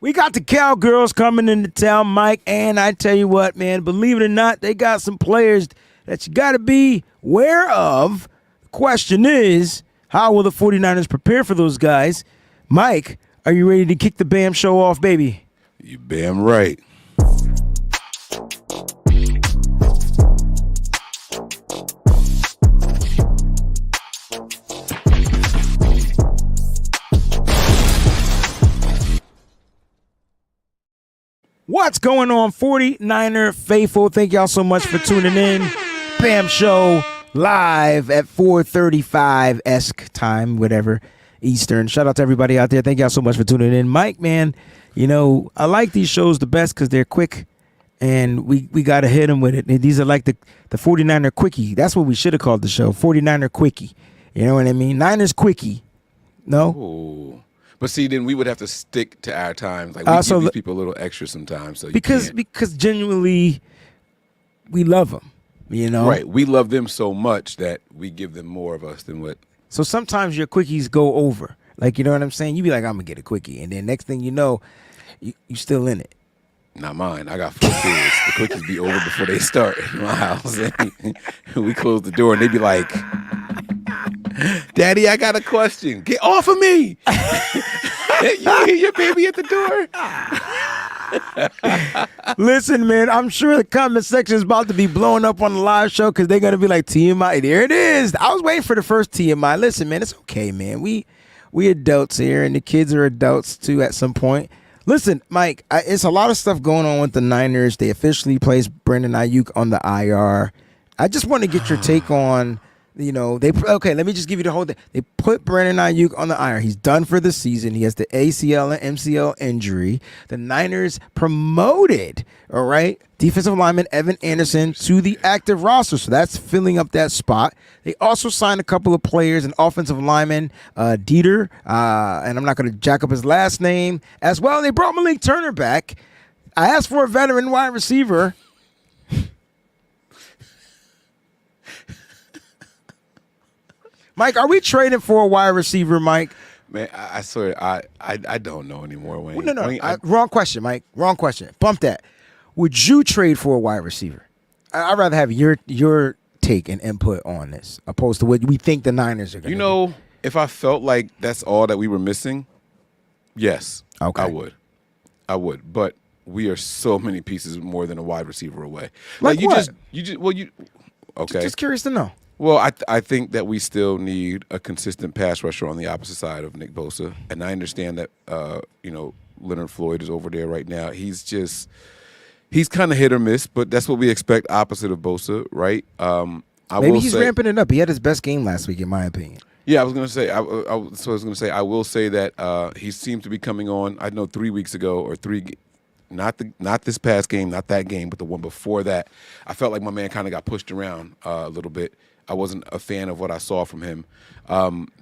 We got the Cowgirls coming into town, Mike, and I tell you what, man, believe it or not, they got some players that you got to be aware of. The question is, how will the 49ers prepare for those guys? Mike, are you ready to kick the BAM show off, baby? You damn right. What's going on, 49er faithful? Thank y'all so much for tuning in. BAM Show live at 4:35-esque time, whatever, Eastern. Shout out to everybody out there. Thank y'all so much for tuning in. Mike, man, you know, I like these shows the best because they're quick and we got to hit them with it. And these are like the 49er Quickie. That's what we should have called the show, 49er Quickie. You know what I mean? Niners Quickie. No? Ooh. But see, then we would have to stick to our times. Like, we give these people a little extra sometimes. So because genuinely, we love them, you know? Right. We love them so much that we give them more of us than what. So sometimes your quickies go over. Like, you know what I'm saying? You be like, I'm going to get a quickie. And then next thing you know, you still in it. Not mine. I got 4 kids. The quickies be over before they start in my house. We close the door and they be like, Daddy, I got a question. Get off of me. You hear your baby at the door? Listen, man, I'm sure the comment section is about to be blowing up on the live show because they're going to be like, TMI, there it is. I was waiting for the first TMI. Listen, man, it's okay, man. We adults here, and the kids are adults, too, at some point. Listen, Mike, it's a lot of stuff going on with the Niners. They officially placed Brandon Ayuk on the IR. I just want to get your take on... You know, let me just give you the whole thing. They put Brandon Ayuk on the IR. He's done for the season. He has the ACL and MCL injury. The Niners promoted, all right, defensive lineman Evan Anderson to the active roster. So that's filling up that spot. They also signed a couple of players, an offensive lineman, Dieter, and I'm not going to jack up his last name as well. They brought Malik Turner back. I asked for a veteran wide receiver. Mike, are we trading for a wide receiver, Mike? Man, I swear, I don't know anymore, Wayne. Well, no. Wrong question, Mike. Wrong question. Bump that. Would you trade for a wide receiver? I'd rather have your take and input on this, opposed to what we think the Niners are going to do. You know, if I felt like that's all that we were missing, yes, okay. I would. But we are so many pieces more than a wide receiver away. Like what? Okay. Just curious to know. Well, I think that we still need a consistent pass rusher on the opposite side of Nick Bosa, and I understand that Leonard Floyd is over there right now. He's kind of hit or miss, but that's what we expect opposite of Bosa, right? Maybe he's ramping it up. He had his best game last week, in my opinion. Yeah, I was going to say. I will say that he seemed to be coming on. I know 3 weeks ago or not this past game, not that game, but the one before that. I felt like my man kind of got pushed around a little bit. I wasn't a fan of what I saw from him,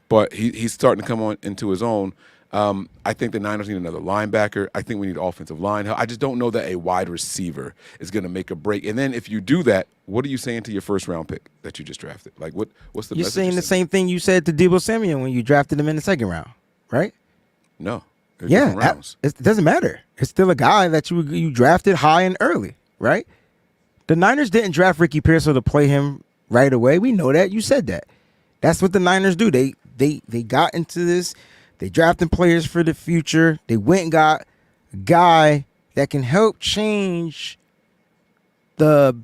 but he's starting to come on into his own. I think the Niners need another linebacker. I think we need offensive line help. I just don't know that a wide receiver is going to make a break. And then if you do that, what are you saying to your first-round pick that you just drafted? Like, what's the message? You're saying the same thing you said to Deebo Samuel when you drafted him in the second round, right? No. Yeah, it doesn't matter. It's still a guy that you drafted high and early, right? The Niners didn't draft Ricky Pearsall to play him right away. We know that. You said that. That's what the Niners do. They got into this. They drafted players for the future. They went and got a guy that can help change the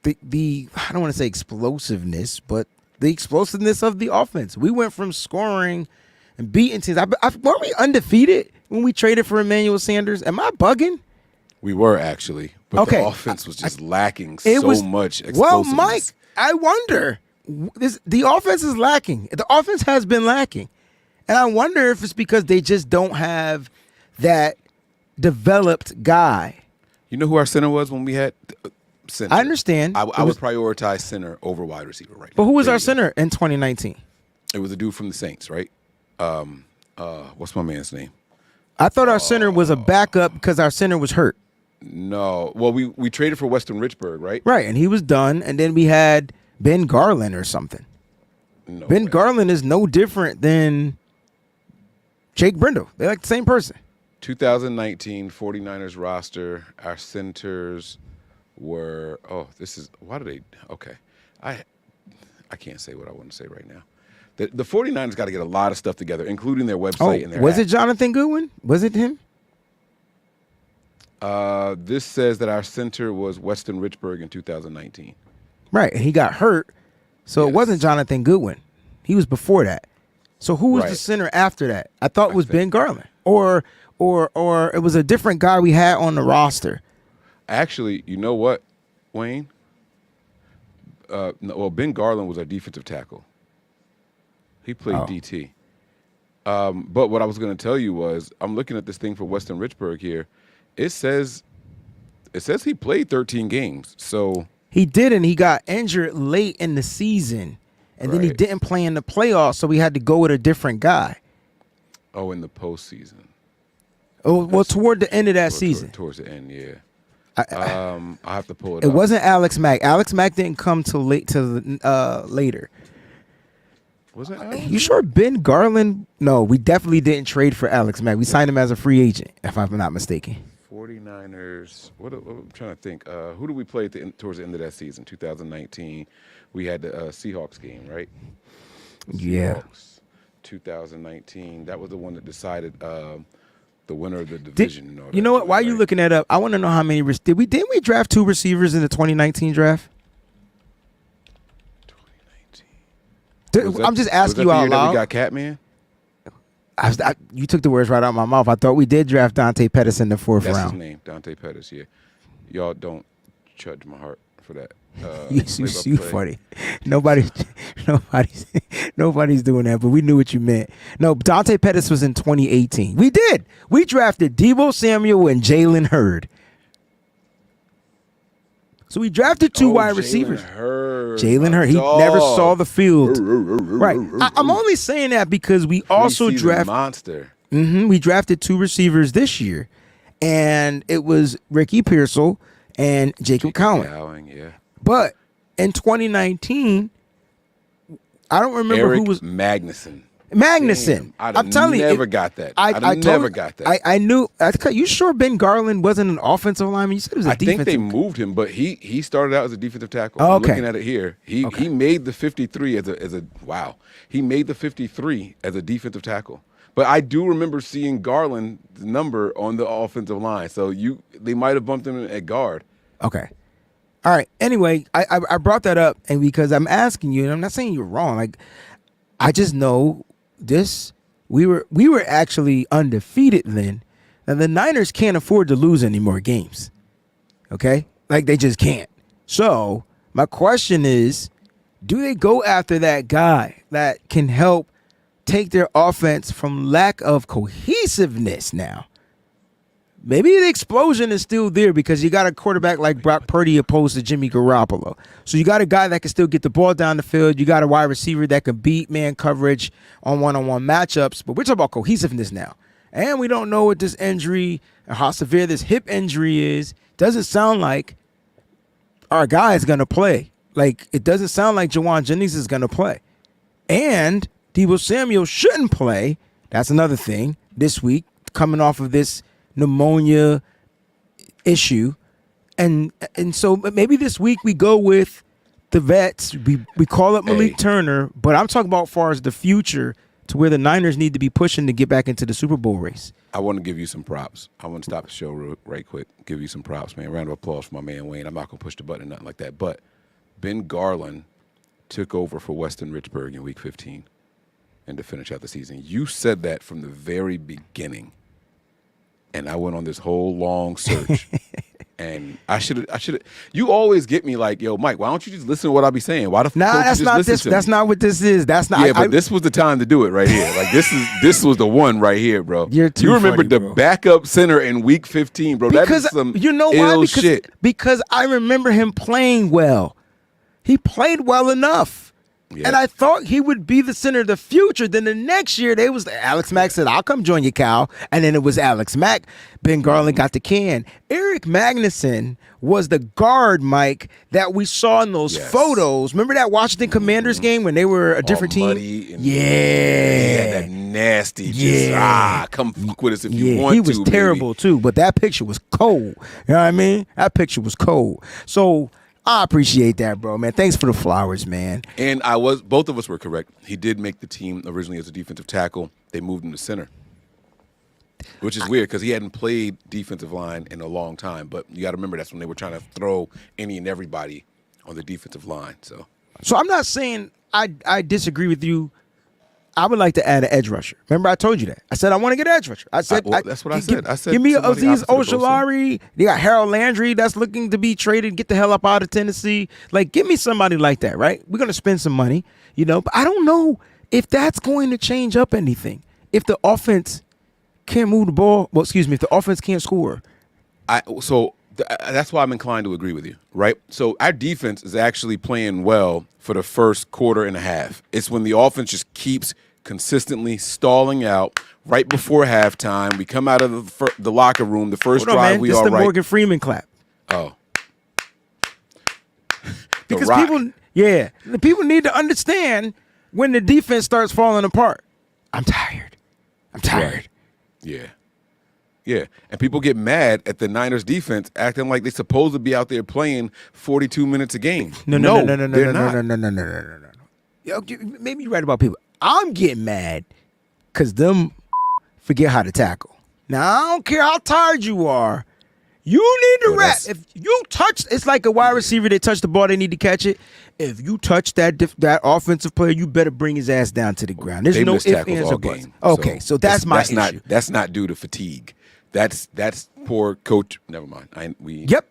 I don't want to say explosiveness, but the explosiveness of the offense. We went from scoring and beating teams. Weren't we undefeated when we traded for Emmanuel Sanders? Am I bugging? We were actually, but the offense was just lacking much explosiveness. Well, Mike, I wonder. The offense is lacking. The offense has been lacking. And I wonder if it's because they just don't have that developed guy. You know who our center was when we had center? I understand. I would prioritize center over wide receiver right now. But who was our center in 2019? It was a dude from the Saints, right? What's my man's name? I thought our center was a backup because our center was hurt. No. Well, we traded for Weston Richburg, right? Right, and he was done. And then we had Ben Garland or something. No Ben way. Garland is no different than Jake Brindle. They're like the same person. 2019 49ers roster. Our centers were. Oh, this is. Why do they? Okay, I can't say what I want to say right now. The 49ers got to get a lot of stuff together, including their website and their was app. it Jonathan Goodwin? Was it him? This says that our center was Weston Richburg in 2019. Right, and he got hurt, so Yes. it wasn't Jonathan Goodwin. He was before that. So who was the Right. center after that? I thought it was Ben Garland, or it was a different guy we had on the roster. Actually, you know what, Wayne? No, well, Ben Garland was our defensive tackle. He played DT. But what I was going to tell you was, I'm looking at this thing for Weston Richburg here. It says he played 13 games. So He did, and he got injured late in the season, and then he Right. didn't play in the playoffs, so we had to go with a different guy. oh, in the postseason. Oh, well, toward the end of that season. Towards the end, yeah. I- I have to pull it It up. wasn't Alex Mack. Alex Mack didn't come till later. Was it Alex? You sure Ben Garland? No, we definitely didn't trade for Alex Mack. We signed him as a free agent, if I'm not mistaken. 49ers. What I'm trying to think. Who did we play towards the end of that season? 2019. We had the Seahawks game, right? Yeah. Seahawks, 2019. That was the one that decided the winner of the division. and all You that know what? shit, While you right? looking that up, I want to know how many didn't we draft 2 receivers in the 2019 draft? 2019. Was I'm that- just was asking that you the out year that loud. we got Catman. You took the words right out of my mouth. I thought we did draft Dante Pettis in the 4th That's round. his name, Dante Pettis. Yeah, y'all don't judge my heart for that. You play-by-play. funny. Nobody's doing that, but we knew what you meant. No, Dante Pettis was in 2018. We did. We drafted Deebo Samuel and Jalen Hurd. So we drafted 2 wide receivers. Jalen Hurd. He never saw the field. Right. I'm only saying that because we also drafted monster. we drafted 2 receivers this year, and it was Ricky Pearsall and Jacob Cowan. Yeah. But in 2019, I don't remember Eric who was Magnuson. Magnuson. I'm telling you, never got that. I never got that. I knew. You sure Ben Garland wasn't an offensive lineman? You said it was a I think defensive. they moved him, but he started out as a defensive tackle. Oh, I'm okay. looking at it here. He made the 53 as a wow. He made the 53 as a defensive tackle. But I do remember seeing Garland's number on the offensive line. So they might have bumped him at guard. Okay. All right. Anyway, I brought that up, and because I'm asking you, and I'm not saying you're wrong. Like, I just know this. We were actually undefeated then, and the Niners can't afford to lose any more games. Okay, like they just can't. So my question is, do they go after that guy that can help take their offense from lack of cohesiveness now? Maybe the explosion is still there because you got a quarterback like Brock Purdy opposed to Jimmy Garoppolo. So you got a guy that can still get the ball down the field. You got a wide receiver that can beat man coverage on one-on-one matchups. But we're talking about cohesiveness now. And we don't know what this injury or how severe this hip injury is. Doesn't sound like our guy is going to play. Like, it doesn't sound like Jawan Jennings is going to play. And Deebo Samuel shouldn't play. That's another thing this week, coming off of this pneumonia issue, and so maybe this week we go with the vets. We call up Malik Turner, but I'm talking about as far as the future to where the Niners need to be pushing to get back into the Super Bowl race. I want to give you some props. I want to stop the show right quick. Give you some props, man. Round of applause for my man Wayne. I'm not gonna push the button or nothing like that. But Ben Garland took over for Weston Richburg in Week 15, and to finish out the season. You said that from the very beginning. And I went on this whole long search, and I should. You always get me like, yo, Mike, why don't you just listen to what I be saying? Why the fuck don't you that's just not listen this. to That's me? not what this is. That's not. Yeah, but this was the time to do it right here. Like this was the one right here, bro. You're too you remember funny, the bro. backup center in Week 15, bro? That is Because some you know why? ill Because shit. because I remember him playing well. He played well enough. Yeah. And I thought he would be the center of the future. Then the next year, Alex Mack said, "I'll come join you, Cal." And then it was Alex Mack. Ben Garland got the can. Eric Magnuson was the guard, Mike, that we saw in those photos. Remember that Washington Commanders game when they were a different team? Muddy Yeah. He had that nasty, come fuck with us if you want to. He was terrible, too. But that picture was cold. You know what I mean? That picture was cold. So I appreciate that, bro, man. Thanks for the flowers, man. And both of us were correct. He did make the team originally as a defensive tackle. They moved him to center, which is weird because he hadn't played defensive line in a long time. But you got to remember that's when they were trying to throw any and everybody on the defensive line. So I'm not saying I disagree with you. I would like to add an edge rusher. Remember, I told you that. I said I want to get an edge rusher. I said that's what I said. I said give me somebody Aziz opposite of Ojulari. They got Harold Landry that's looking to be traded. Get the hell up out of Tennessee. Like, give me somebody like that, right? We're gonna spend some money, but I don't know if that's going to change up anything. If the offense can't move the ball, if the offense can't score. That's why I'm inclined to agree with you, right? So our defense is actually playing well for the first quarter and a half. It's when the offense just keeps consistently stalling out right before halftime. We come out of the locker room, the first drive, man. we This all the right. Morgan Freeman clap. Oh. Because people need to understand when the defense starts falling apart. I'm tired. Right. Yeah. Yeah. And people get mad at the Niners defense acting like they're supposed to be out there playing 42 minutes a game. No. They're not. No. Maybe you're right about people. I'm getting mad because them forget how to tackle. Now, I don't care how tired you are. You need to rap. If you touch, it's like a wide receiver. They touch the ball, they need to catch it. If you touch that offensive player, you better bring his ass down to the ground. There's no ifs, ands, or buts. Okay, so that's my issue. That's not due to fatigue. That's poor coach. Never mind. Yep.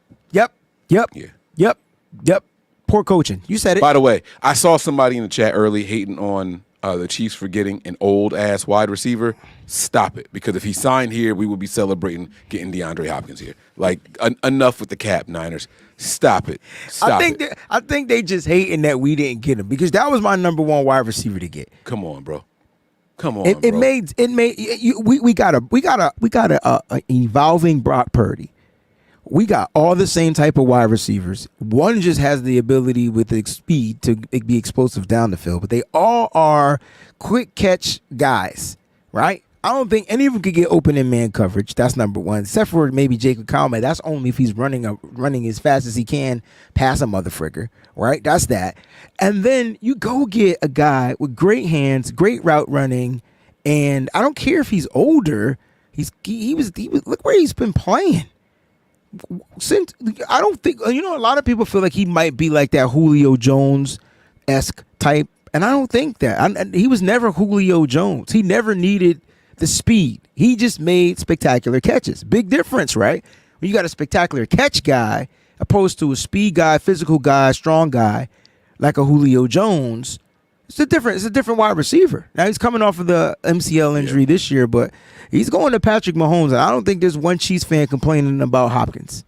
Poor coaching. You said it. By the way, I saw somebody in the chat early hating on the Chiefs for getting an old-ass wide receiver. Stop it. Because if he signed here, we would be celebrating getting DeAndre Hopkins here. Like, enough with the cap, Niners. Stop it. I think they just hating that we didn't get him because that was my number one wide receiver to get. Come on, bro. Bro. We got a evolving Brock Purdy. We got all the same type of wide receivers. One just has the ability with the speed to be explosive down the field, but they all are quick catch guys, right? I don't think any of them could get open in man coverage. That's number one, except for maybe Jacob Cowboy. That's only if he's running as fast as he can past a motherfricker, right? That's that. And then you go get a guy with great hands, great route running, and I don't care if he's older. He was look where he's been playing. Since I don't think a lot of people feel like he might be like that Julio Jones-esque type, and I don't think that. He was never Julio Jones. He never needed the speed. He just made spectacular catches. Big difference, right? When you got a spectacular catch guy opposed to a speed guy, physical guy, strong guy like a Julio Jones, it's a different wide receiver. Now he's coming off of the MCL injury this year, but he's going to Patrick Mahomes, and I don't think there's one Chiefs fan complaining about Hopkins.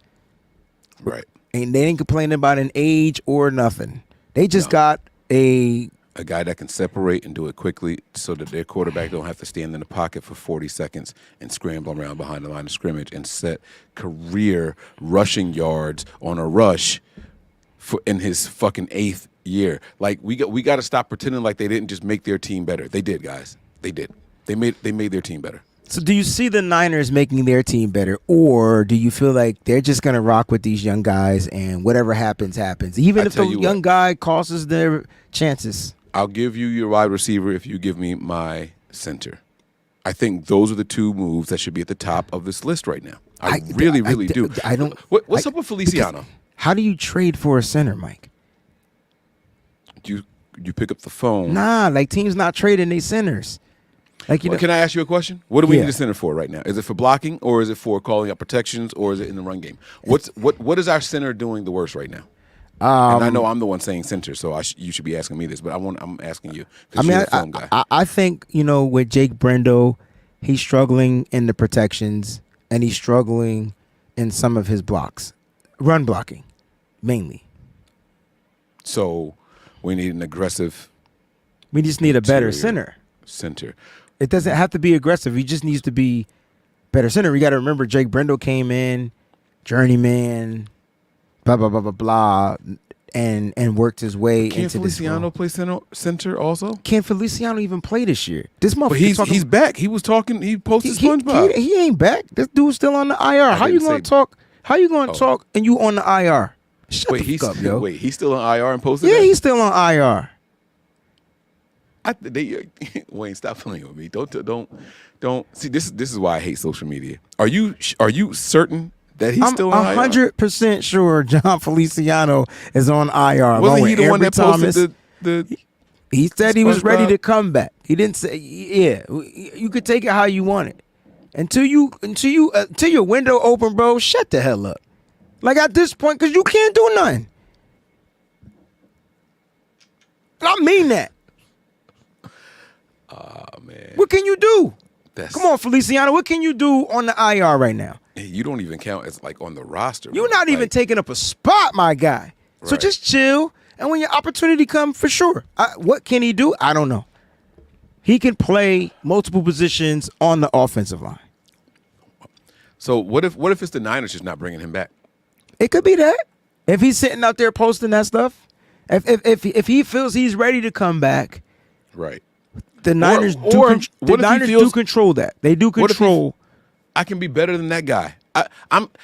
Right. And they ain't complaining about an age or nothing. They just got a guy that can separate and do it quickly so that their quarterback don't have to stand in the pocket for 40 seconds and scramble around behind the line of scrimmage and set career rushing yards on a rush in his fucking 8th year. Like, we got to stop pretending like they didn't just make their team better. They did, guys. They did. They made their team better. So do you see the Niners making their team better, or do you feel like they're just going to rock with these young guys and whatever happens, happens, even if the young guy costs their chances? I'll give you your wide receiver if you give me my center. I think those are the two moves that should be at the top of this list right now. I really do. I don't. What's up with Feliciano? How do you trade for a center, Mike? You pick up the phone. Nah, like teams not trading their centers. Like can I ask you a question? What do we need a center for right now? Is it for blocking, or is it for calling out protections, or is it in the run game? What is our center doing the worst right now? And I know I'm the one saying center, so you should be asking me this, but I'm asking you. You're the film guy. I think with Jake Brendo, he's struggling in the protections and he's struggling in some of his blocks, run blocking, mainly. So we need an aggressive We just need a better interior center. center. It doesn't have to be aggressive. He just needs to be better center. We got to remember Jake Brendel came in, journeyman, blah blah blah blah blah, and worked his way Can't into this role. Feliciano play center also? Can Feliciano even play this year? This motherfucker. But he's back. He was talking. He posted he, SpongeBob. he ain't back. This dude's still on the IR. How you didn't gonna say- talk? How you gonna talk and you on the IR? Shut Wait, the he's fuck up, yo. he's still on IR and posted. Yeah, that? he's still on IR. Wayne, stop playing with me. Don't. See, this is why I hate social media. Are you certain that he's I'm still on IR? 100% sure John Feliciano is on IR. Wasn't along he with the one Ambry that posted Thomas. the? He said he was ready SpongeBob? to come back. He didn't say, yeah. You could take it how you want it. Until your window open, bro. Shut the hell up. Like at this point, because you can't do nothing. I mean that. Oh man, What can you do? That's, Come on, Feliciano. What can you do on the IR right now? you don't even count as like on the roster. You're bro. not even Like, taking up a spot, my guy. So Right. just chill. And when your opportunity comes, for sure. What can he do? I don't know. He can play multiple positions on the offensive line. So what if it's the Niners just not bringing him back? It could be that. If he's sitting out there posting that stuff, if he feels he's ready to come back, Right. the Niners or do what if he Niners feels- do control that. They do What if he- control. I can be better than that guy.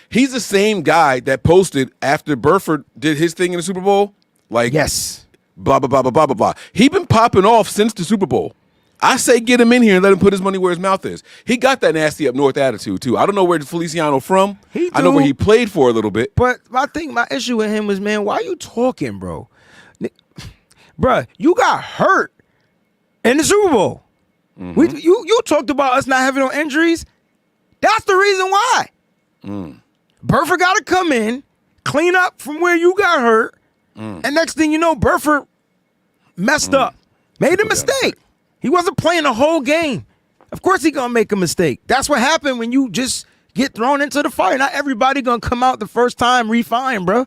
He's the same guy that posted after Burford did his thing in the Super Bowl. Like Yes. blah blah blah blah blah blah blah. He been popping off since the Super Bowl. I say get him in here and let him put his money where his mouth is. He got that nasty up north attitude too. I don't know where Feliciano from. He I know do. where he played for a little bit. But my issue with him was, man, why you talking, bro? Bruh, you got hurt in the Super Bowl. Mm-hmm. You talked about us not having no injuries. That's the reason why. Burford got to come in, clean up from where you got hurt, and next thing you know, Burford messed up, made a mistake. He wasn't playing the whole game. Of course he gonna make a mistake. That's what happened when you just get thrown into the fire. Not everybody gonna come out the first time refine, bro.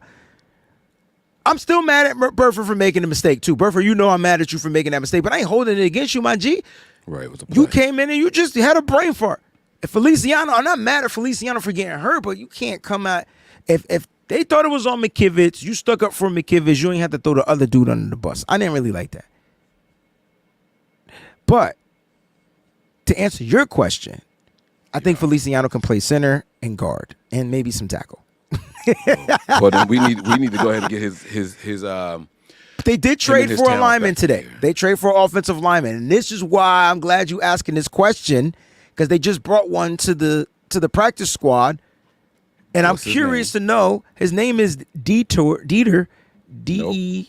I'm still mad at Burford for making a mistake too. Burford, you know I'm mad at you for making that mistake, but I ain't holding it against you, my G. Right. It was a You play. came in and you just had a brain fart. If Feliciano, I'm not mad at Feliciano for getting hurt, but you can't come out. If they thought it was on McKivitz, you stuck up for McKivitz, you ain't have to throw the other dude under the bus. I didn't really like that. But to answer your question, I think Feliciano can play center and guard and maybe some tackle. Well, then we need to go ahead and get his They did trade his for a talent lineman back today. there. They trade for an offensive lineman, and this is why I'm glad you asking this question, because they just brought one to the practice squad, and What's I'm his curious name? to know his name is Dieter, DEITER. DEITER.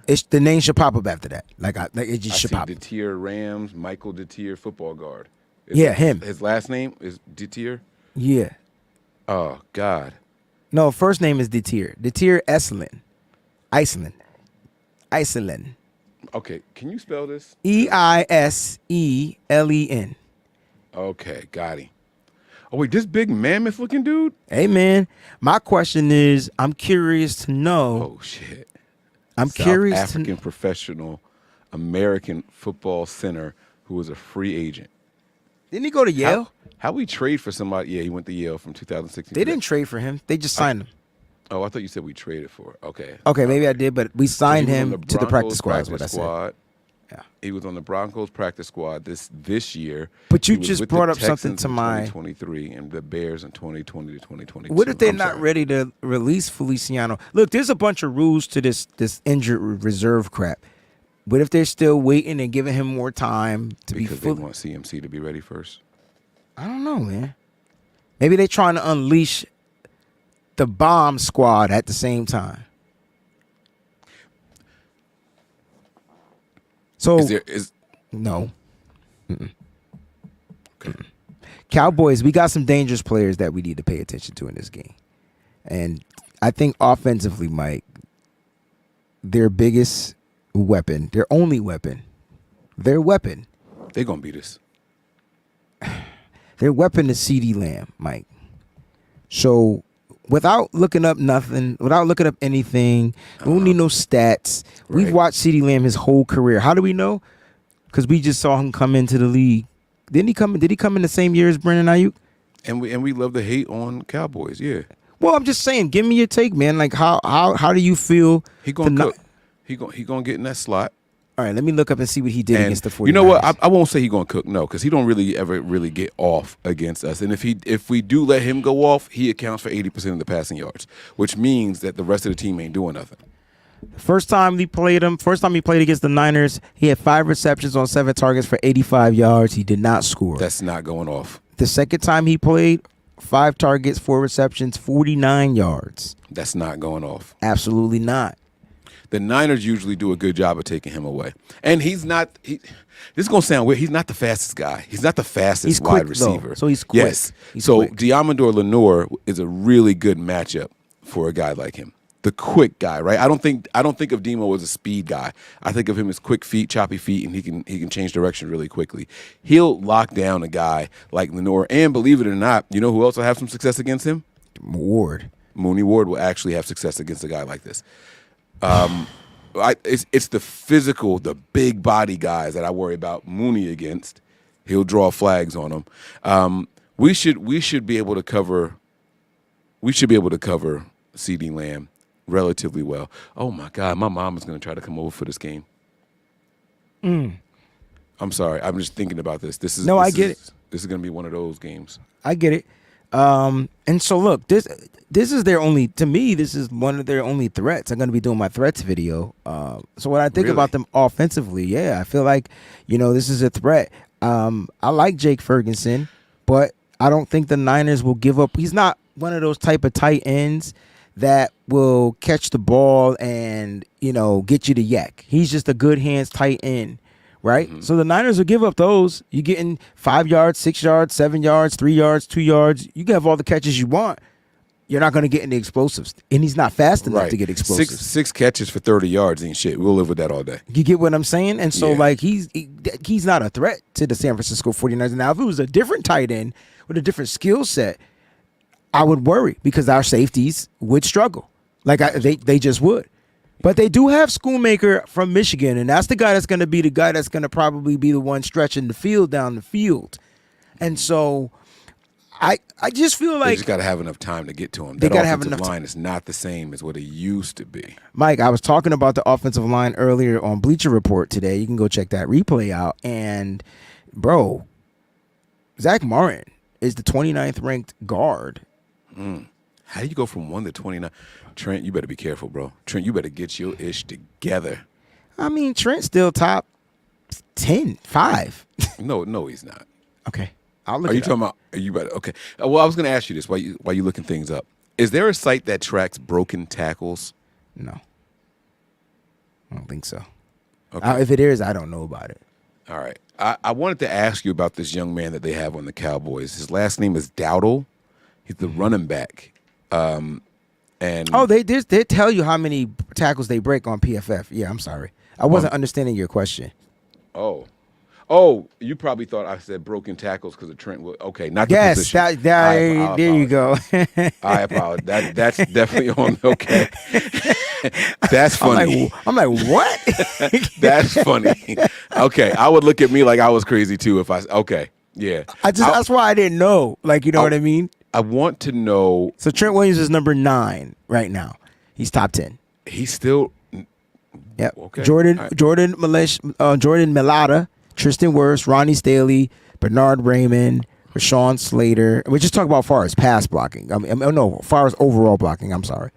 It's the name should pop up after that. Like it just I should see pop. Detier Rams, Michael Detier, football guard. Yeah, him. His last name is Detier. Yeah. Oh God. No, first name is Dieter Esselin. Iceland. Okay, can you spell this? EISELEN. Okay, got him. Oh wait, this big mammoth looking dude? Hey man, my question is, I'm curious to know. Oh shit. I'm South curious African to. professional American football center who was a free agent. Didn't he go to Yale? How we trade for somebody? Yeah, he went to Yale from 2016. They didn't trade for him. They just signed him. Oh, I thought you said we traded for. Okay. Okay, maybe I did, but we signed He was on him to the practice squad. Is what I said. squad. Yeah. He was on the Broncos practice squad this year. But you He was just with the brought up something Texans to in my- 2023 and the Bears in 2020 to 2022. What if they're I'm not sorry. ready to release Feliciano? Look, there's a bunch of rules to this injured reserve crap. What if they're still waiting and giving him more time to Because be they fully? want CMC to be ready first. I don't know, man. Maybe they're trying to unleash the bomb squad at the same time. So no. Okay. Cowboys, we got some dangerous players that we need to pay attention to in this game. And I think offensively, Mike, their biggest weapon, their only weapon, their weapon They're gonna beat us. is CeeDee Lamb, Mike. So without looking up nothing, without looking up anything, we don't need no stats. Right. We've watched CeeDee Lamb his whole career. How do we know? Because we just saw him come into the league. Did he come in the same year as Brandon Ayuk? And we love the hate on Cowboys. Yeah. Well, I'm just saying, give me your take, man. Like how do you feel? He gonna cook. He gonna get in that slot. All right, let me look up and see what he did against the 49ers. You know what? I won't say he gonna cook, no, because he don't really ever really get off against us. And if we do let him go off, he accounts for 80% of the passing yards, which means that the rest of the team ain't doing nothing. First time he played against the Niners, he had 5 receptions on 7 targets for 85 yards. He did not score. That's not going off. The second time he played, 5 targets, 4 receptions, 49 yards. That's not going off. Absolutely not. The Niners usually do a good job of taking him away. And he's not this is going to sound weird. He's not the fastest guy. He's not the fastest wide receiver. Though, so he's quick. Yes. He's so quick. Diamondor Lenoir is a really good matchup for a guy like him. The quick guy, right? I don't think of Demo as a speed guy. I think of him as quick feet, choppy feet, and he can change direction really quickly. He'll lock down a guy like Lenoir. And believe it or not, you know who else will have some success against him? Mooney Ward will actually have success against a guy like this. It's the physical, the big body guys that I worry about Mooney against. He'll draw flags on them. We should be able to cover. We should be able to cover CeeDee Lamb relatively well. Oh my God, my mom is going to try to come over for this game. I'm sorry, I'm just thinking about this. I get it. This is going to be one of those games. I get it. And so look, this is their only. To me, this is one of their only threats. I'm going to be doing my threats video. So when I think about them offensively, yeah, I feel like this is a threat. I like Jake Ferguson, but I don't think the Niners will give up. He's not one of those type of tight ends that will catch the ball and get you the yak. He's just a good hands tight end. Right? Mm-hmm. So the Niners will give up those. You're getting 5 yards, 6 yards, 7 yards, 3 yards, 2 yards. You can have all the catches you want. You're not going to get any explosives. And he's not fast enough to get explosives. Six catches for 30 yards ain't shit. We'll live with that all day. You get what I'm saying? And so, he's not a threat to the San Francisco 49ers. Now, if it was a different tight end with a different skill set, I would worry because our safeties would struggle. They just would. But they do have Schoonmaker from Michigan, and that's the guy that's going to be the guy that's going to probably be the one stretching the field down the field. And so I just feel like they just got to have enough time to get to him. They that got to have offensive enough line is not the same as what it used to be. Mike, I was talking about the offensive line earlier on Bleacher Report today. You can go check that replay out. And, bro, Zach Martin is the 29th ranked guard. How do you go from 1 to 29? Trent, you better be careful, bro. Trent, you better get your ish together. I mean, Trent's still top 10, 5. No, he's not. Okay. I'll look Are you it up. talking about? Are you better? Okay. Well, I was going to ask you this while you looking things up. Is there a site that tracks broken tackles? No. I don't think so. Okay. If it is, I don't know about it. All right. I wanted to ask you about this young man that they have on the Cowboys. His last name is Dowdle. He's the running back. And they tell you how many tackles they break on PFF. Yeah, I'm sorry. I wasn't understanding your question. Oh, you probably thought I said broken tackles because of Trent. Okay, not the yes, position. There you go. I apologize. That's definitely on. Okay, that's funny. I'm like, what? That's funny. Okay, I would look at me like I was crazy too if I. Okay, yeah. That's why I didn't know. Like, you know what I mean? I want to know. So Trent Williams is number 9 right now. He's top 10. He's still. Yep. Okay. Jordan Mailata, Tristan Wirfs, Ronnie Staley, Bernard Raymond, Rashawn Slater. We just talk about far as pass blocking. Far as overall blocking. I'm sorry.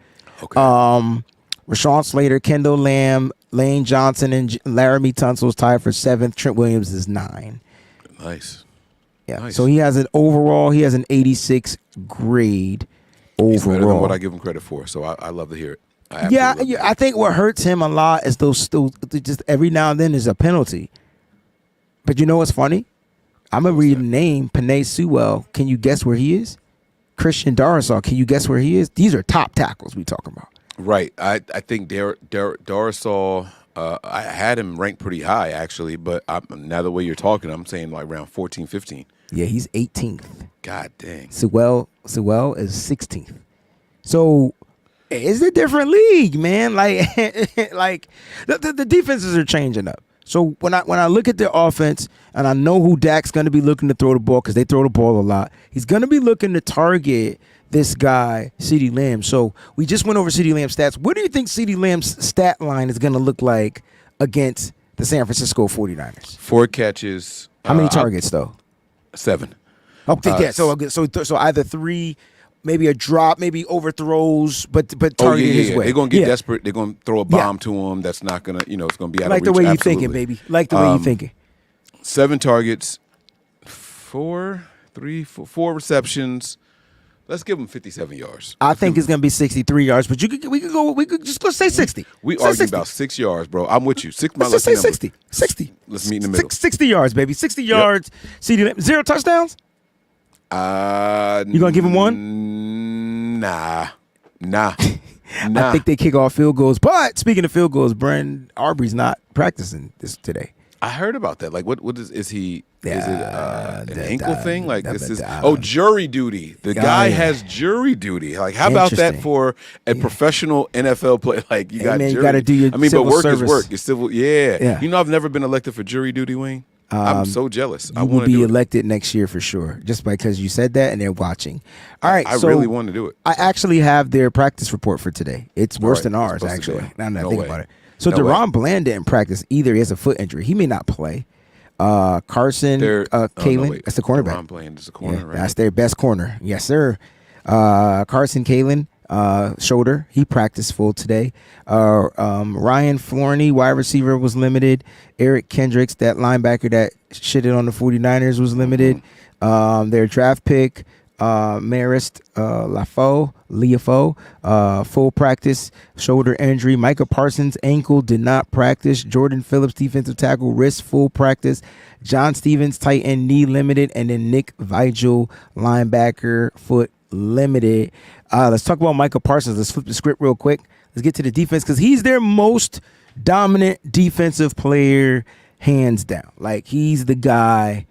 Okay. Rashawn Slater, Kendall Lamb, Lane Johnson, and Laramie Tunsil is tied for 7th. Trent Williams is 9. Nice. Yeah. Nice. So he has an 86 grade overall. He's better than what I give him credit for. So I love to hear it. I think what hurts him a lot is those just every now and then is a penalty. But you know what's funny? I'm going to read the name, Penei Sewell. Can you guess where he is? Christian Darrisaw. Can you guess where he is? These are top tackles we talking about. Right. I think Darrisaw, I had him ranked pretty high, actually. But now the way you're talking, I'm saying like around 14, 15. Yeah, he's 18th. God dang. Sewell is 16th. So it's a different league, man. Like, like the defenses are changing up. So when I look at their offense and I know who Dak's going to be looking to throw the ball because they throw the ball a lot, he's going to be looking to target this guy, CeeDee Lamb. So we just went over CeeDee Lamb's stats. What do you think CeeDee Lamb's stat line is going to look like against the San Francisco 49ers? 4 catches. How many targets, though? 7. Okay, yeah. So either 3, maybe a drop, maybe overthrows, but targeted his way. They're gonna get desperate. They're gonna throw a bomb to him. That's not gonna, it's gonna be out like of reach. The way you Absolutely. thinking, baby. Like the way you thinking. 7 targets, 4 receptions. Let's give him 57 yards. I think it's gonna be 63 yards, but we could just go say 60. We arguing about 6 yards, bro. I'm with you. Let's just say 60. 60. Let's meet in the middle. 60 yards, baby. 60 yards. CeeDee Lamb. 0 touchdowns. You gonna give him 1? Nah. I think they kick off field goals. But speaking of field goals, Brandon Arbery's not practicing this today. I heard about that. Like, what is he? Is it an ankle thing? Like, this is jury duty. The guy has jury duty. Like, how about that for a professional NFL player? Like, you got jury. You got to do your but work service. is work. It's civil. Yeah. I've never been elected for jury duty, Wayne. I'm so jealous. I You will want to be do elected next year for sure, just because you said that and they're watching. All right, I really want to do it. I actually have their practice report for today. It's worse than ours, It's supposed to actually. be. Now that I No think way. about it. So No Deron way. Bland didn't practice either. He has a foot injury. He may not play. Carson Kalen, that's the cornerback. Deron Bland is the corner, right? That's their best corner. Yes, sir. Carson Kalen, shoulder. He practiced full today. Ryan Florney, wide receiver, was limited. Eric Kendricks, that linebacker that shitted on the 49ers, was limited. Their draft pick, Marist Leafo, full practice, shoulder injury. Micah Parsons, ankle, did not practice. Jordan Phillips, defensive tackle, wrist, full practice. John Stevens, tight end, knee, limited. And then Nick Vigil, linebacker, foot, limited. Let's talk about Micah Parsons. Let's flip the script real quick. Let's get to the defense because he's their most dominant defensive player, hands down. Like, he's the guy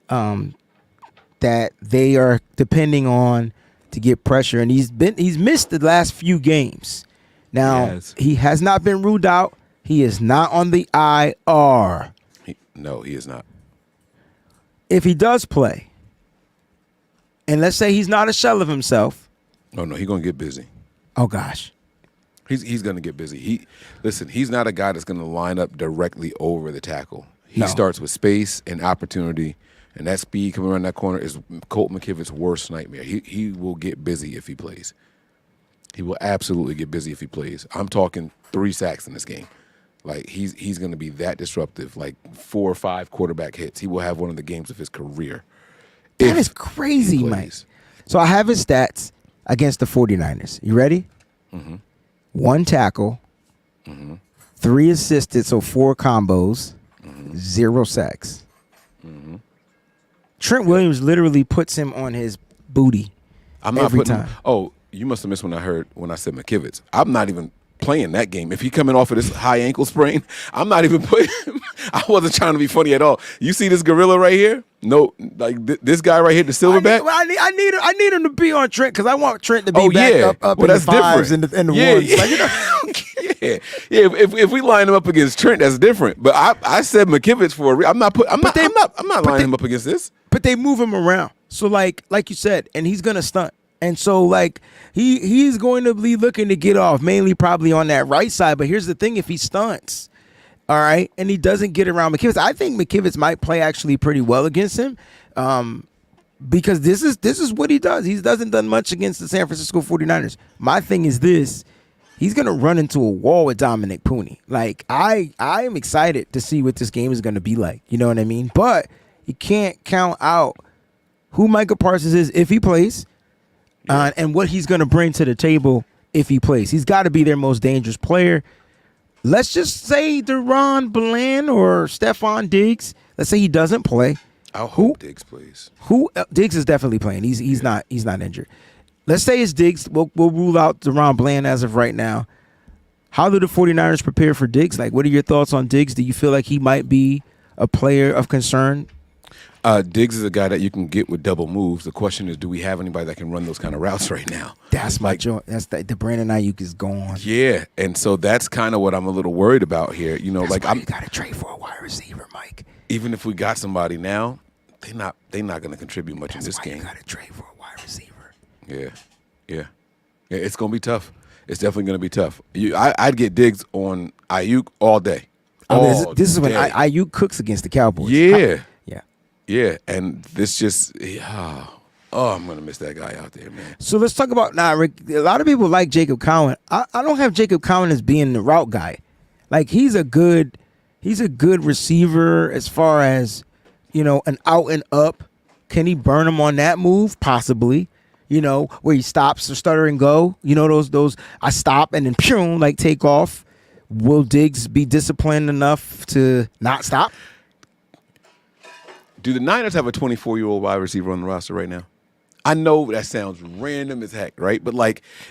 that they are depending on to get pressure, and he's missed the last few games. Now, he has not been ruled out. He is not on the IR. No, he is not. If he does play, and let's say he's not a shell of himself. Oh no, he's gonna get busy. Oh gosh. He's going to get busy. He's not a guy that's going to line up directly over the tackle. He starts with space and opportunity, and that speed coming around that corner is Colt McKivit's worst nightmare. He will get busy if he plays. He will absolutely get busy if he plays. I'm talking 3 sacks in this game. Like, he's going to be that disruptive, like 4 or 5 quarterback hits. He will have one of the games of his career. That is crazy, Mike. So I have his stats against the 49ers. You ready? Mm-hmm. 1 tackle, 3 assisted, so 4 combos, 0 sacks. Trent Williams literally puts him on his booty every time. Oh, you must have missed when I said McKivitz. I'm not even playing that game. If he coming off of this high ankle sprain, I'm not even putting him. I wasn't trying to be funny at all. You see this gorilla right here? No, like this guy right here, the silverback. I need him to be on Trent because I want Trent to be back up in the 5s and the 1s. Yeah. Like, you know? Yeah. If we line him up against Trent, that's different. But I said McKivitz for a reason. I'm not lining him up against this. But they move him around. So like you said, and he's gonna stunt. And so like he's going to be looking to get off, mainly probably on that right side. But here's the thing: if he stunts, all right, and he doesn't get around McKivitz, I think McKivitz might play actually pretty well against him. Because this is what he does. He doesn't done much against the San Francisco 49ers. My thing is this. He's going to run into a wall with Dominic Pooney. Like, I am excited to see what this game is going to be like. You know what I mean? But you can't count out who Micah Parsons is if he plays and what he's going to bring to the table if he plays. He's got to be their most dangerous player. Let's just say Deron Bland or Stephon Diggs. Let's say he doesn't play. I hope Diggs plays. Diggs is definitely playing. He's not injured. Let's say it's Diggs. We'll rule out Deron Bland as of right now. How do the 49ers prepare for Diggs? Like, what are your thoughts on Diggs? Do you feel like he might be a player of concern? Diggs is a guy that you can get with double moves. The question is, do we have anybody that can run those kind of routes right now? That's my joint. That's the Brandon Ayuk is gone. Yeah, and so that's kind of what I'm a little worried about here. You know, That's like why I'm you got to trade for a wide receiver, Mike. even if we got somebody now, they not going to contribute much in That's this why game. you got to trade for a wide receiver. Yeah. It's going to be tough. It's definitely going to be tough. I'd get Diggs on Ayuk all day. This is when Ayuk cooks against the Cowboys. Yeah. Yeah. Yeah, and this just I'm gonna miss that guy out there, man. So let's talk about Rick. A lot of people like Jacob Cowan. I don't have Jacob Cowan as being the route guy. Like he's a good receiver as far as an out and up. Can he burn him on that move? Possibly. Where he stops or stutter and go. Those I stop and then pew, like take off. Will Diggs be disciplined enough to not stop? Do the Niners have a 24-year-old wide receiver on the roster right now? I know that sounds random as heck, right? But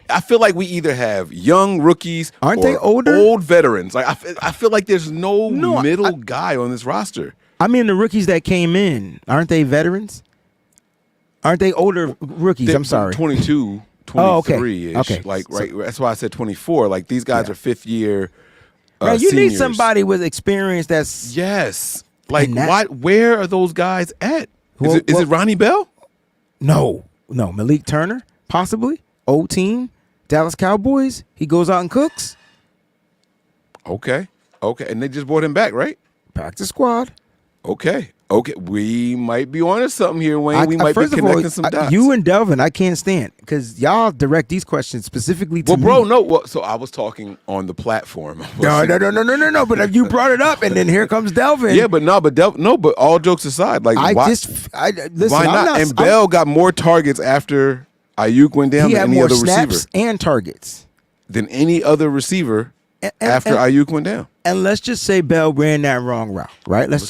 I feel like we either have young rookies, aren't or they older, old veterans. Like I feel like there's no middle guy on this roster. I mean, the rookies that came in, aren't they veterans? Aren't they older rookies? I'm sorry, 22, 23-ish. Okay. Like right. That's why I said 24. Like these guys are fifth year. Right, you seniors. need somebody with experience. That's yes. Like where are those guys at? Is it Ronnie Bell? No. Malik Turner, possibly. Old team, Dallas Cowboys. He goes out and cooks. Okay. And they just brought him back, right? Practice squad. Okay. We might be onto something here, Wayne. We might be connecting some dots. You and Delvin, I can't stand because y'all direct these questions specifically to me. Well, bro, no. So I was talking on the platform. No. But you brought it up, and then here comes Delvin. Yeah, but but all jokes aside, like listen, why not? And Bell got more targets after Ayuk went down than any other receiver. He had more snaps and targets than any other receiver after Ayuk went down. And let's just say Bell ran that wrong route, right? Look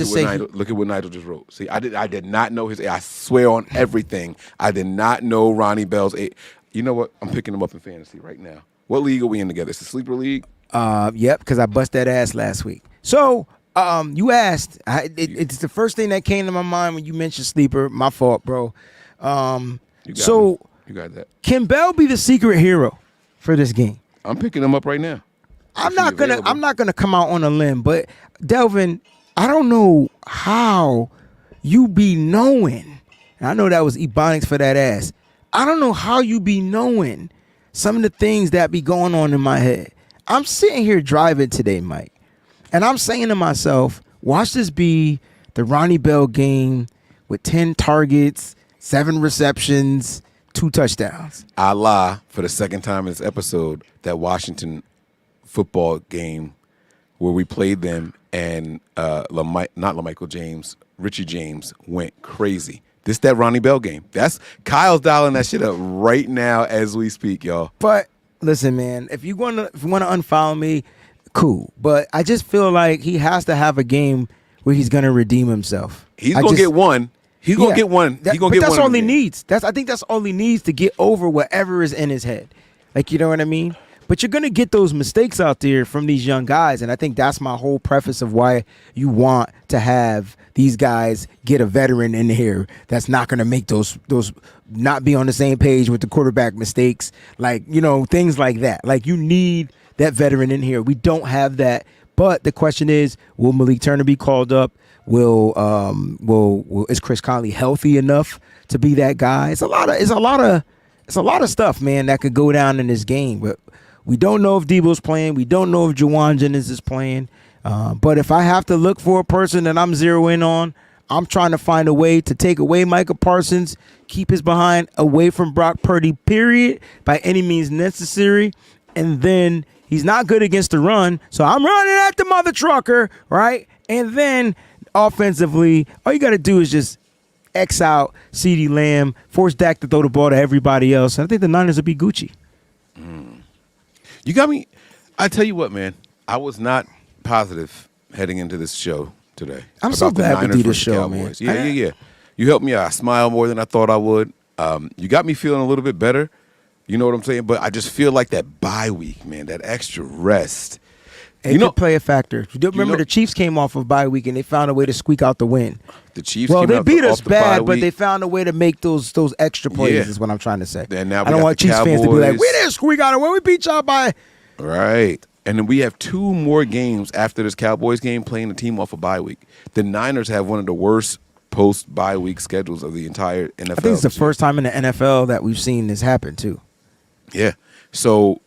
at what Nigel just wrote. See, I did not know his age. I swear on everything, I did not know Ronnie Bell's age. You know what? I'm picking him up in fantasy right now. What league are we in together? It's the sleeper league. Yep, because I bust that ass last week. So, you asked. It's the first thing that came to my mind when you mentioned sleeper. My fault, bro. You got that. Can Bell be the secret hero for this game? I'm picking him up right now. I'm not gonna come out on a limb, but Delvin, I don't know how you be knowing. And I know that was Ebonics for that ass. I don't know how you be knowing some of the things that be going on in my head. I'm sitting here driving today, Mike, and I'm saying to myself, watch this be the Ronnie Bell game with 10 targets, 7 receptions, 2 touchdowns. I lie for the second time in this episode that Washington football game where we played them and Richie James went crazy. This that Ronnie Bell game. That's Kyle's dialing that shit up right now as we speak, y'all. But listen, man, if you want to unfollow me, cool. But I just feel like he has to have a game where he's gonna redeem himself. He's gonna get one. He's gonna get one. That's all he needs. I think that's all he needs to get over whatever is in his head. Like, you know what I mean? But you're going to get those mistakes out there from these young guys. And I think that's my whole preface of why you want to have these guys get a veteran in here that's not going to make those not be on the same page with the quarterback mistakes. Like, things like that. Like, you need that veteran in here. We don't have that. But the question is, will Malik Turner be called up? Is Chris Conley healthy enough to be that guy? It's a lot of stuff, man, that could go down in this game. But we don't know if Debo's playing. We don't know if Juwan Jennings is playing. But if I have to look for a person that I'm zeroing on, I'm trying to find a way to take away Micah Parsons, keep his behind away from Brock Purdy, period, by any means necessary. And then he's not good against the run, so I'm running at the mother trucker, right? And then offensively, all you got to do is just X out CeeDee Lamb, force Dak to throw the ball to everybody else. And I think the Niners will be Gucci. You got me. I tell you what, man. I was not positive heading into this show today. I'm so glad we do this show, man. Yeah. You helped me out. I smiled more than I thought I would. You got me feeling a little bit better. You know what I'm saying? But I just feel like that bye week, man, that extra rest, It could play a factor. Remember, the Chiefs came off of bye week and they found a way to squeak out the win. The Chiefs. Well, they beat us bad, but week. they found a way to make those extra plays. Is what I'm trying to say. And now I don't want Chiefs fans to be like, "We didn't squeak out a win. We beat y'all by." Right. And then we have 2 more games after this Cowboys game playing the team off a bye week. The Niners have one of the worst post-bye week schedules of the entire NFL. I think it's the first time in the NFL that we've seen this happen, too. Yeah. So,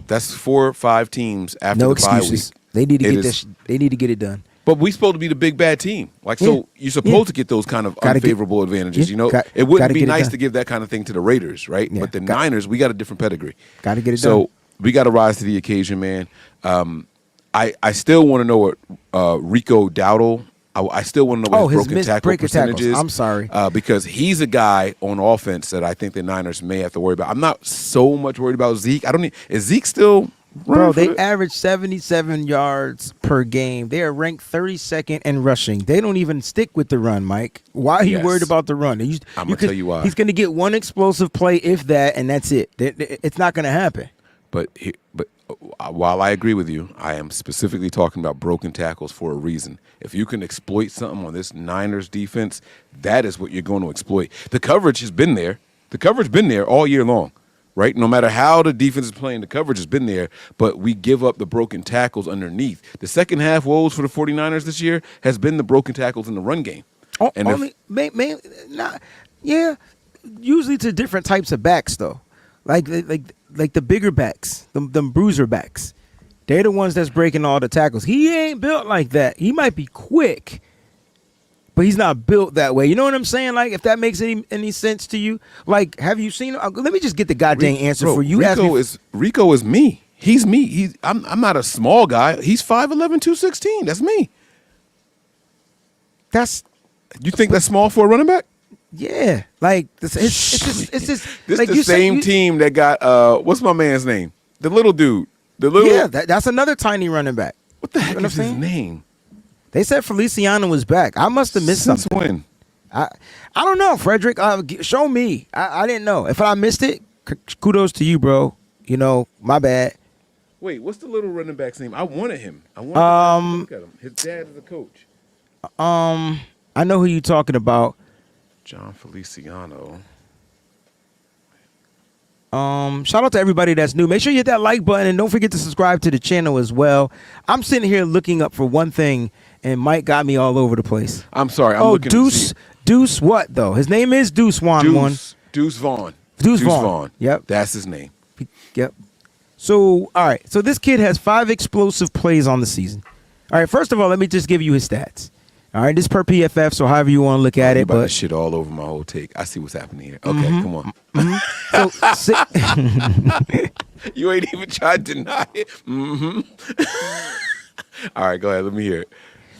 that's 4 or 5 teams after the bye week. They need to get this. They need to get it done. But we're supposed to be the big bad team. So you're supposed to get those kind of unfavorable advantages. It wouldn't be nice to give that kind of thing to the Raiders, right? Yeah, but the Niners, we got a different pedigree. Got to get it done. So we got to rise to the occasion, man. I still want to know what Rico Dowdle. I still want to know what his broken tackle percentage is. I'm sorry. Because he's a guy on offense that I think the Niners may have to worry about. I'm not so much worried about Zeke. Is Zeke still Bro, they average 77 yards per game. They are ranked 32nd in rushing. They don't even stick with the run, Mike. Why are you worried about the run? I'm going to tell you why. He's going to get one explosive play, if that, and that's it. It's not going to happen. But while I agree with you, I am specifically talking about broken tackles for a reason. If you can exploit something on this Niners defense, that is what you're going to exploit. The coverage has been there. The coverage has been there all year long. Right? No matter how the defense is playing, the coverage has been there, but we give up the broken tackles underneath. The second half woes for the 49ers this year has been the broken tackles in the run game. Usually to different types of backs, though. Like the bigger backs, them bruiser backs. They're the ones that's breaking all the tackles. He ain't built like that. He might be quick, but he's not built that way. You know what I'm saying? Like, if that makes any sense to you. Like, have you seen him? Let me just get the goddamn answer for you. Rico is me. He's me. I'm not a small guy. He's 5'11", 216. That's me. You think that's small for a running back? Yeah. Like, it's just this like the same team that got what's my man's name? The little dude. That's another tiny running back. What the heck is his name? They said Feliciano was back. I must have missed Since something. when? I don't know, Frederick. Show me. I didn't know. If I missed it, kudos to you, bro. My bad. Wait, what's the little running back's name? I wanted him. I wanted to look at him. His dad is a coach. I know who you're talking about. John Feliciano. Shout out to everybody that's new. Make sure you hit that like button and don't forget to subscribe to the channel as well. I'm sitting here looking up for one thing, and Mike got me all over the place. I'm sorry. I'm looking Deuce what, though? His name is Deuce Vaughn. Deuce Vaughn. Deuce Vaughn. Yep. That's his name. Yep. So, all right. So this kid has 5 explosive plays on the season. All right. First of all, let me just give you his stats. All right. This is per PFF, so however you want to look at it. But shit all over my whole take. I see what's happening here. Okay, come on. You ain't even tried to deny it. All right, go ahead. Let me hear it.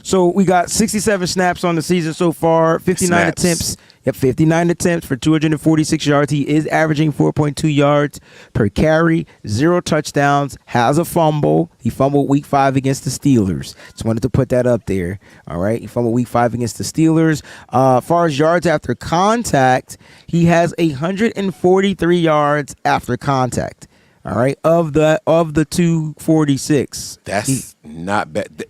So we got 67 snaps on the season so far, 59 attempts. Yep, 59 attempts for 246 yards. He is averaging 4.2 yards per carry, 0 touchdowns, has a fumble. He fumbled week 5 against the Steelers. Just wanted to put that up there. All right, he fumbled week 5 against the Steelers. As far as yards after contact, he has 143 yards after contact. All right, of the 246. That's not bad.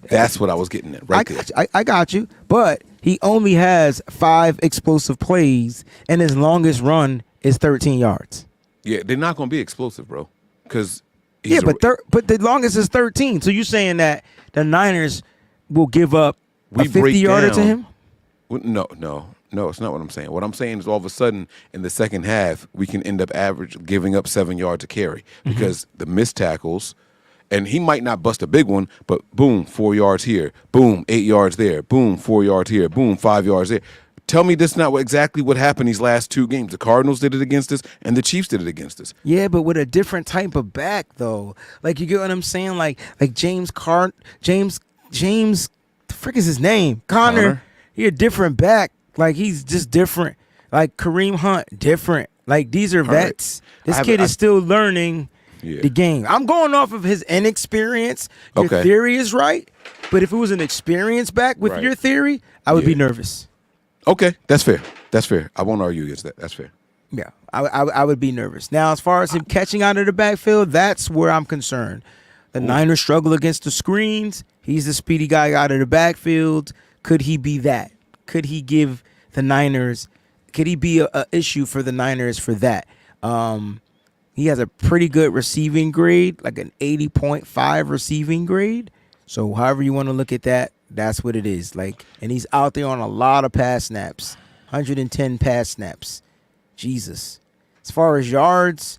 That's what I was getting at right there. I got you, but he only has 5 explosive plays, and his longest run is 13 yards. Yeah, they're not going to be explosive, bro. But the longest is 13. So you're saying that the Niners will give up a 50-yarder to him? No, it's not what I'm saying. What I'm saying is all of a sudden in the second half, we can end up giving up 7 yards a carry because the missed tackles. And he might not bust a big one, but boom, 4 yards here. Boom, 8 yards there. Boom, 4 yards here. Boom, 5 yards there. Tell me this not exactly what happened these last 2 games. The Cardinals did it against us, and the Chiefs did it against us. Yeah, but with a different type of back, though. Like, you get what I'm saying? Like James, the frick is his name? Connor. He a different back. Like, he's just different. Like, Kareem Hunt, different. Like, these are vets. Right. This kid is still learning the game. I'm going off of his inexperience. Your theory is right, but if it was an experienced back with your theory, I would be nervous. Okay, that's fair. I won't argue against that. That's fair. Yeah, I would be nervous. Now, as far as him catching out of the backfield, that's where I'm concerned. The Niners struggle against the screens. He's the speedy guy out of the backfield. Could he be that? Could he give the Niners? Could he be a issue for the Niners for that? He has a pretty good receiving grade, like an 80.5 receiving grade. So however you want to look at that, that's what it is. Like, and he's out there on a lot of pass snaps, 110 pass snaps. Jesus. As far as yards,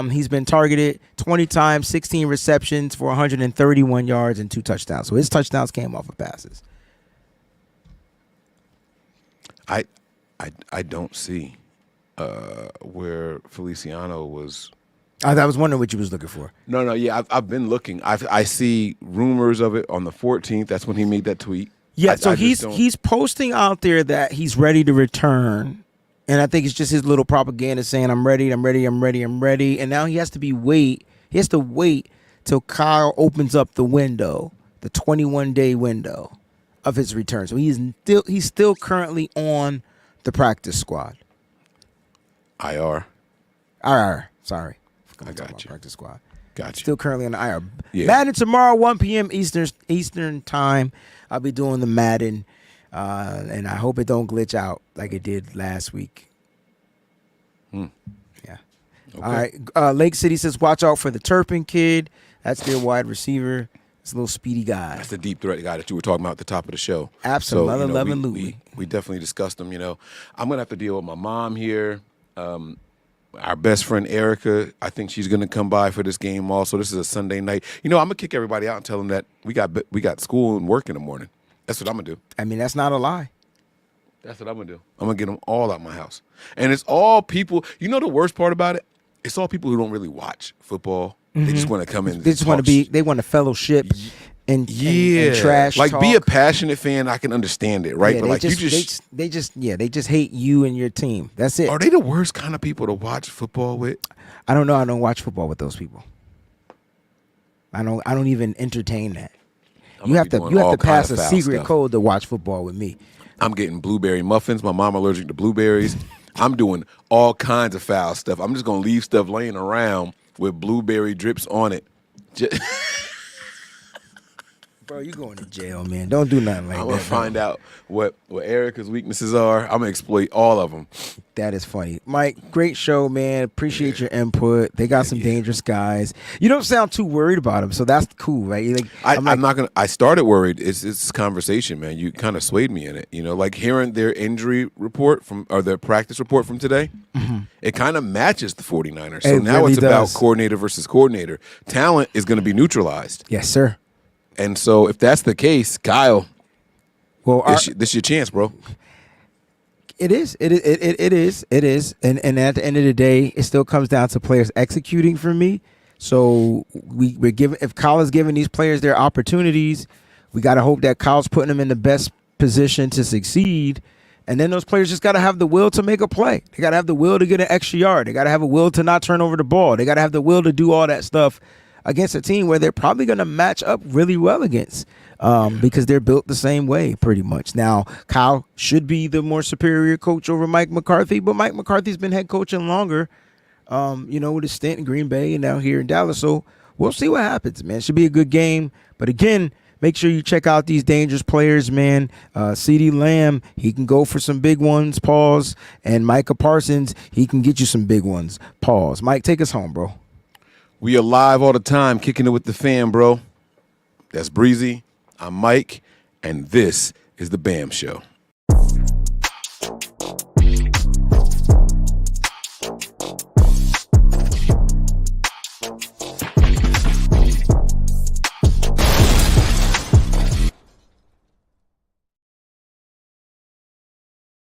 he's been targeted 20 times, 16 receptions for 131 yards and 2 touchdowns. So his touchdowns came off of passes. I don't see where Feliciano was. I was wondering what you was looking for. No, yeah, I've been looking. I see rumors of it on the 14th. That's when he made that tweet. Yeah, so he's posting out there that he's ready to return, and I think it's just his little propaganda saying I'm ready, and now he has to wait till Kyle opens up the window, the 21-day window of his return. So he's still currently on the practice squad. IR. Sorry. I got you. Practice squad. Got you. Still currently on the IR. Yeah. Madden tomorrow, 1 p.m. Eastern time. I'll be doing the Madden, and I hope it don't glitch out like it did last week. Yeah. Okay. All right. Lake City says, watch out for the Turpin kid. That's their wide receiver. It's a little speedy guy. That's the deep threat guy that you were talking about at the top of the show. Absolutely. We definitely discussed him. I'm going to have to deal with my mom here. Our best friend Erica, I think she's going to come by for this game also. This is a Sunday night. I'm going to kick everybody out and tell them that we got school and work in the morning. That's what I'm going to do. I mean, that's not a lie. That's what I'm going to do. I'm going to get them all out my house. And it's all people. The worst part about it? It's all people who don't really watch football. Mm-hmm. They just want to come in. They just want to they want to fellowship and trash like talk. Be a passionate fan. I can understand it, right? Yeah, but like they just hate you and your team. That's it. Are they the worst kind of people to watch football with? I don't know. I don't watch football with those people. I don't even entertain that. You have to pass a secret code to watch football with me. I'm getting blueberry muffins. My mom allergic to blueberries. I'm doing all kinds of foul stuff. I'm just gonna leave stuff laying around with blueberry drips on it. Bro, you going to jail, man. Don't do nothing like that. I'm going to find out what Erica's weaknesses are. I'm going to exploit all of them. That is funny. Mike, great show, man. Appreciate your input. They got some dangerous guys. You don't sound too worried about them, so that's cool, right? I'm not going to. I started worried. It's this conversation, man. You kind of swayed me in it. Like hearing their injury report or their practice report from today, it kind of matches the 49ers. So now it's about coordinator versus coordinator. Talent is going to be neutralized. Yes, sir. And so if that's the case, Kyle, this is your chance, bro. It is. It is. And at the end of the day, it still comes down to players executing for me. So we're giving, if Kyle is giving these players their opportunities, we got to hope that Kyle's putting them in the best position to succeed. And then those players just got to have the will to make a play. They got to have the will to get an extra yard. They got to have a will to not turn over the ball. They got to have the will to do all that stuff against a team where they're probably going to match up really well against because they're built the same way pretty much. Now, Kyle should be the more superior coach over Mike McCarthy, but Mike McCarthy's been head coaching longer, with his stint in Green Bay and now here in Dallas. So we'll see what happens, man. It should be a good game. But again, make sure you check out these dangerous players, man. CeeDee Lamb, he can go for some big ones, pause. And Micah Parsons, he can get you some big ones, pause. Mike, take us home, bro. We are live all the time, kicking it with the fam, bro. That's Breezy. I'm Mike, and this is The BAM Show.